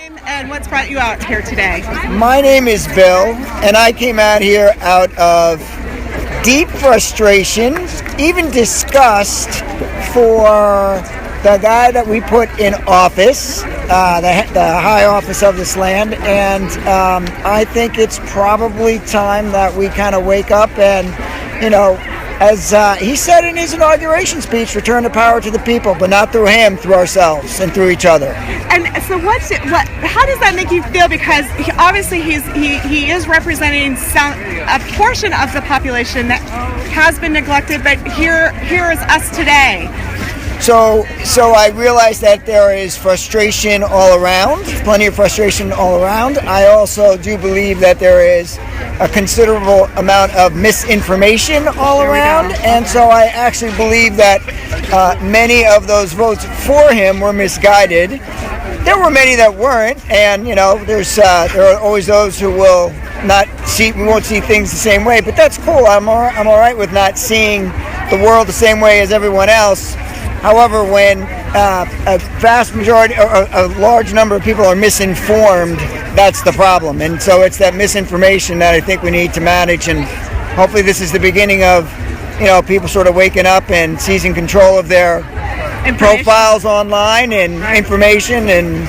name and what's brought you out here today? My name is Bill, and I came out here out of deep frustration, even disgust for the guy that we put in office, the high office of this land, and I think it's probably time that we kind of wake up and, as he said in his inauguration speech, return the power to the people, but not through him, through ourselves and through each other. And so how does that make you feel? Because obviously he is representing a portion of the population that has been neglected, but here is us today. So I realize that there is frustration all around, plenty of frustration all around. I also do believe that there is a considerable amount of misinformation all around, and so I actually believe that many of those votes for him were misguided. There were many that weren't, and there are always those who will we won't see things the same way, but that's cool. I'm all right with not seeing the world the same way as everyone else. However, when a vast majority or a large number of people are misinformed, that's the problem. And so it's that misinformation that I think we need to manage, and hopefully this is the beginning of people sort of waking up and seizing control of their profiles online and information, and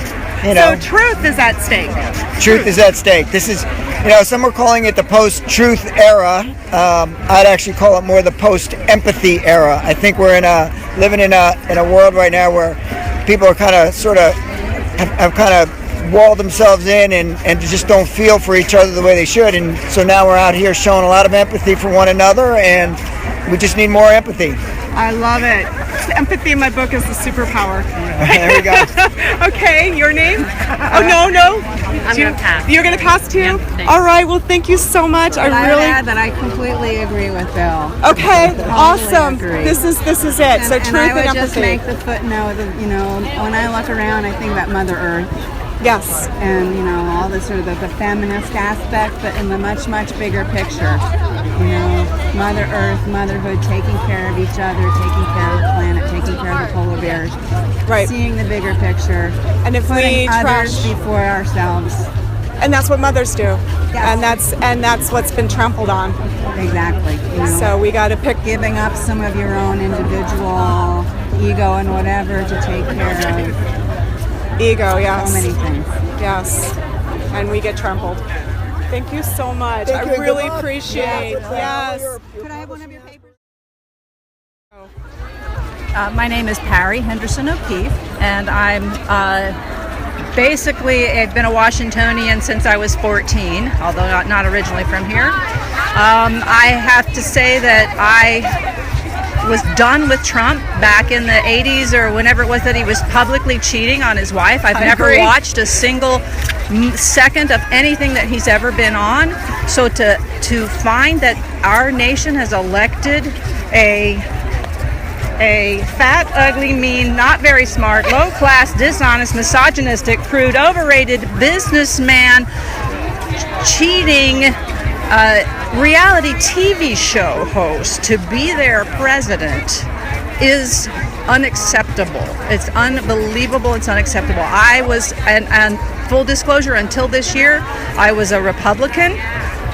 So truth is at stake. Truth is at stake. This is, some are calling it the post-truth era. I'd actually call it more the post-empathy era. I think we're living in a world right now where people are kind of have kind of walled themselves in and just don't feel for each other the way they should. And so now we're out here showing a lot of empathy for one another, and we just need more empathy. I love it. Empathy in my book is the superpower. There we go. Okay, your name? No. I'm going to pass. You're going to pass too? Yeah, all right, well, thank you so much. I really add that I completely agree with Bill. Okay, Totally awesome. agree. This is it. So truth and I would and just empathy. make the footnote that, when I look around, I think about Mother Earth. Yes. And, all the sort of the feminist aspect, but in the much, much bigger picture. Mother Earth, motherhood, taking care of each other, taking care of the planet, taking care of the polar bears. Right. Seeing the bigger picture. And if putting we others before ourselves. And that's what mothers do. Yes. And that's what's been trampled on. Exactly. So we got to pick. Giving up some of your own individual ego and whatever to take care of Ego, yes. so many things. Yes. And we get trampled. Thank you so much. Thank you. I really Good luck. appreciate. Yes. Could I have one of your papers? My name is Parry Henderson O'Keefe, and I'm basically I've been a Washingtonian since I was 14, although not originally from here. I have to say that I was done with Trump back in the 80s or whenever it was that he was publicly cheating on his wife. I've never watched a single second of anything that he's ever been on. So to find that our nation has elected a fat, ugly, mean, not very smart, low-class, dishonest, misogynistic, crude, overrated businessman, cheating, reality TV show host to be their president is unacceptable. It's unbelievable. It's unacceptable. I was, and full disclosure, until this year, I was a Republican,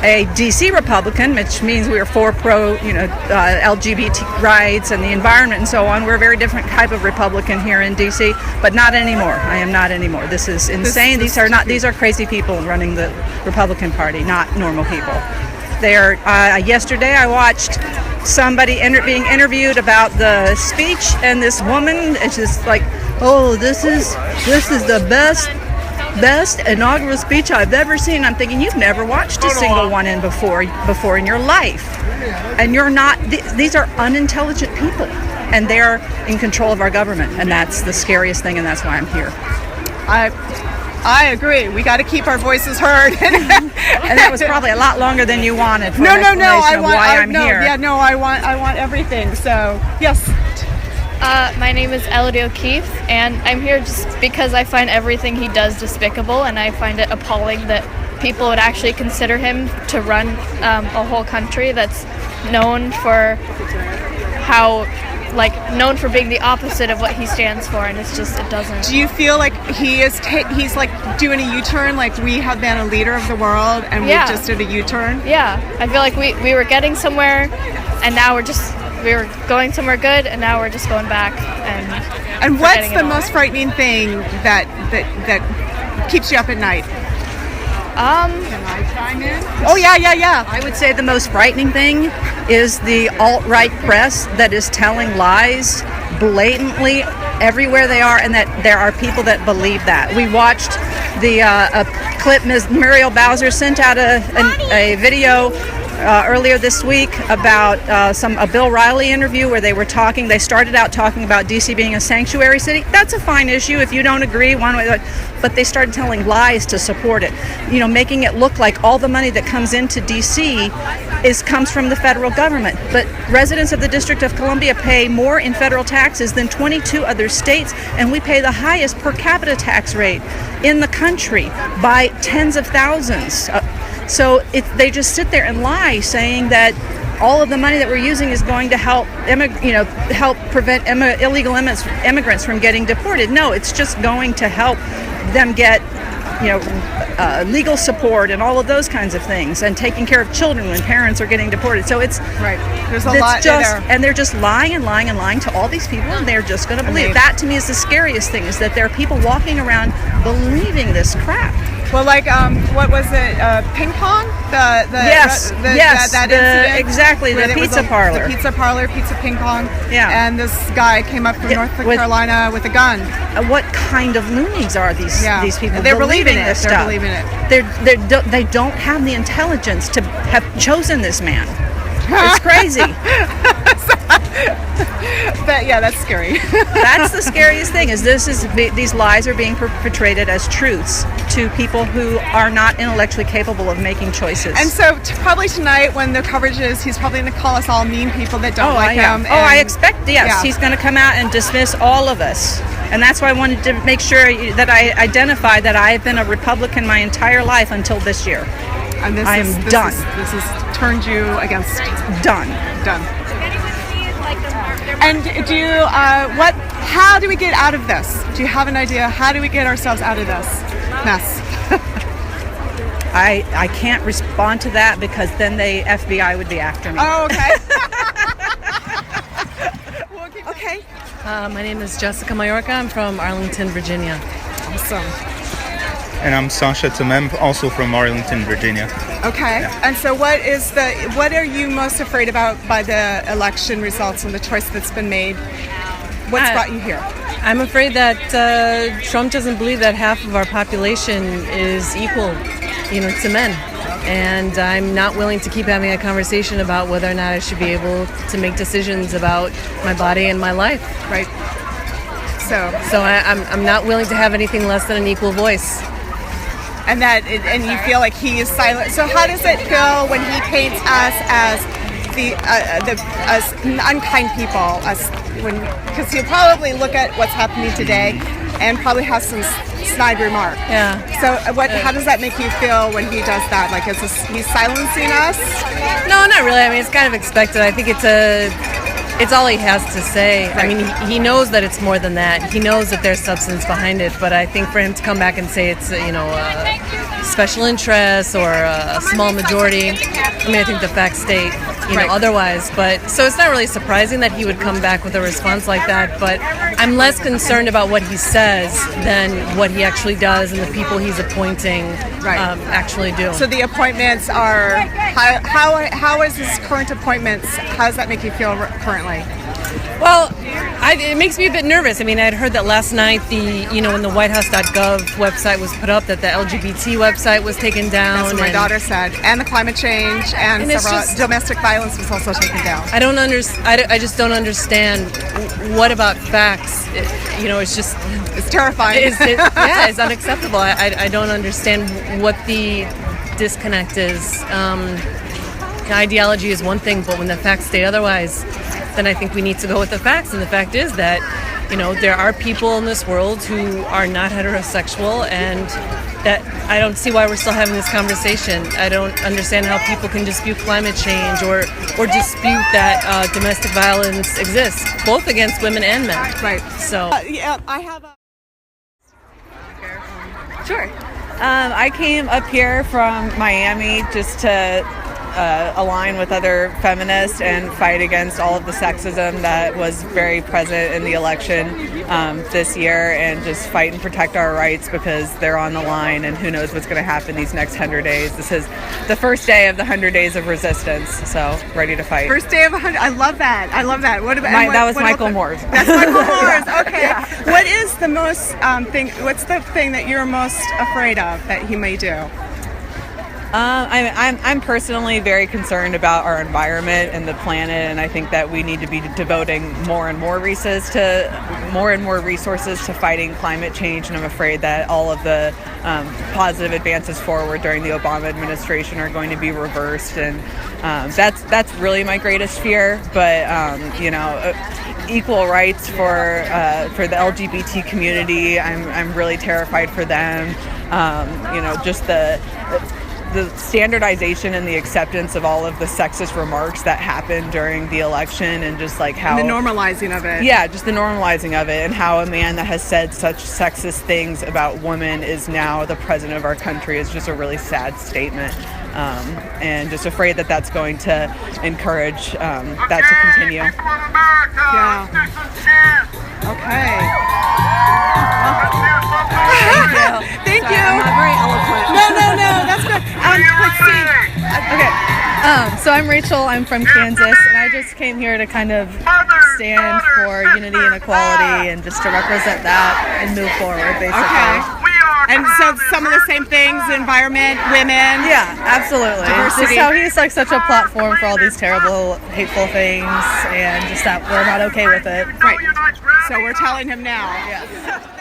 a DC Republican, which means we were for LGBT rights and the environment and so on. We're a very different type of Republican here in DC, but not anymore. I am not anymore. This is insane. These are crazy people running the Republican Party, not normal people. Yesterday I watched somebody being interviewed about the speech, and this woman is just like, "Oh, this is the best inaugural speech I've ever seen." I'm thinking, you've never watched a single one before in your life, and you're not. These are unintelligent people, and they're in control of our government, and that's the scariest thing, and that's why I'm here. I agree. We got to keep our voices heard. And that was probably a lot longer than you wanted for an explanation of why I'm here. Yeah, no, I want everything. So, yes. My name is Elodie O'Keefe, and I'm here just because I find everything he does despicable, and I find it appalling that people would actually consider him to run a whole country that's known for how like known for being the opposite of what he stands for, and it doesn't. Do you feel like he's like doing a U-turn, like we have been a leader of the world and we just did a U-turn? Yeah, I feel like we were getting somewhere, and now we were going somewhere good, and now we're just going back and what's the most frightening thing that keeps you up at night? Can I chime in? Oh, yeah. I would say the most frightening thing is the alt-right press that is telling lies blatantly everywhere they are, and that there are people that believe that. We watched the a clip. Ms. Muriel Bowser sent out a video earlier this week about a Bill Riley interview where they started out talking about DC being a sanctuary city. That's a fine issue if you don't agree one way, but they started telling lies to support it, making it look like all the money that comes into DC comes from the federal government. But residents of the District of Columbia pay more in federal taxes than 22 other states, and we pay the highest per capita tax rate in the country by tens of thousands. So they just sit there and lie, saying that all of the money that we're using is going to help prevent illegal immigrants from getting deported. No, it's just going to help them get legal support and all of those kinds of things, and taking care of children when parents are getting deported. So it's right. There's a lot there, and they're just lying and lying and lying to all these people, and they're just going to believe. That to me is the scariest thing: is that there are people walking around believing this crap. Well, like, what was it? Ping pong? Yes, that incident? Exactly, the pizza parlor. The pizza parlor, pizza ping pong. Yeah. And this guy came up from North Carolina with a gun. What kind of loonies are these people? They're believing this it. stuff. They're believing it. They don't have the intelligence to have chosen this man. It's crazy. That's scary. That's the scariest thing. These lies are being portrayed as truths to people who are not intellectually capable of making choices. And so probably tonight, when the coverage is, he's probably going to call us all mean people that don't like him. I expect he's going to come out and dismiss all of us. And that's why I wanted to make sure that I identify that I've been a Republican my entire life until this year. And this has turned you against. Done. And how do we get out of this? Do you have an idea? How do we get ourselves out of this mess? I can't respond to that because then the FBI would be after me. Oh, okay. Okay. My name is Jessica Mayorka. I'm from Arlington, Virginia. Awesome. And I'm Sasha Tamem, also from Arlington, Virginia. Okay. Yeah. And so what are you most afraid about by the election results and the choice that's been made? What's brought you here? I'm afraid that Trump doesn't believe that half of our population is equal, to men. And I'm not willing to keep having a conversation about whether or not I should be able to make decisions about my body and my life. Right. So I'm not willing to have anything less than an equal voice. And you feel like he is silent. So how does it feel when he paints us as as unkind people? Because he'll probably look at what's happening today and probably have some snide remark. Yeah. So how does that make you feel when he does that? Like, he's silencing us? No, not really. I mean, it's kind of expected. I think it's all he has to say. Right. I mean, he knows that it's more than that. He knows that there's substance behind it. But I think for him to come back and say it's, special interests or a small majority, I think the facts state, otherwise. But so it's not really surprising that he would come back with a response like that. But I'm less concerned about what he says than what he actually does and the people he's appointing actually do. So the appointments are, how is his current appointments, how does that make you feel currently? Well, it makes me a bit nervous. I mean, I'd heard that last night when the whitehouse.gov website was put up, that the LGBT website was taken down. That's what my daughter said. And the climate change and domestic violence was also taken down. I just don't understand what about facts. It's terrifying. It's unacceptable. I don't understand what the disconnect is. Ideology is one thing, but when the facts state otherwise, then I think we need to go with the facts. And the fact is that there are people in this world who are not heterosexual, and that I don't see why we're still having this conversation. I don't understand how people can dispute climate change or dispute that domestic violence exists, both against women and men. Right. So Yeah, I have a... Sure. I came up here from Miami just to align with other feminists and fight against all of the sexism that was very present in the election this year, and just fight and protect our rights because they're on the line, and who knows what's going to happen these next 100 days. This is the first day of the 100 days of resistance, so ready to fight. First day of 100. I love that. I love that. What about That was Michael Moore's. That's Michael Moore's. Okay. Yeah. What is the most what's the thing that you're most afraid of that he may do? I'm personally very concerned about our environment and the planet, and I think that we need to be devoting more and more resources to fighting climate change. And I'm afraid that all of the positive advances forward during the Obama administration are going to be reversed, and that's really my greatest fear. But equal rights for the LGBT community, I'm really terrified for them. Just the standardization and the acceptance of all of the sexist remarks that happened during the election, and just like how... The normalizing of it. Yeah, just the normalizing of it, and how a man that has said such sexist things about women is now the president of our country is just a really sad statement. And just afraid that that's going to encourage that to continue. Yeah. Okay. Thank you. I'm not very eloquent. No, that's good. Let's see. Okay. So I'm Rachel. I'm from Kansas, and I just came here to kind of stand for unity and equality, and just to represent that and move forward, basically. Okay. And so some of the same things, environment, women. Yeah, absolutely. Diversity. Just how he's like such a platform for all these terrible, hateful things, and just that we're not okay with it. Right. So we're telling him now. Yeah.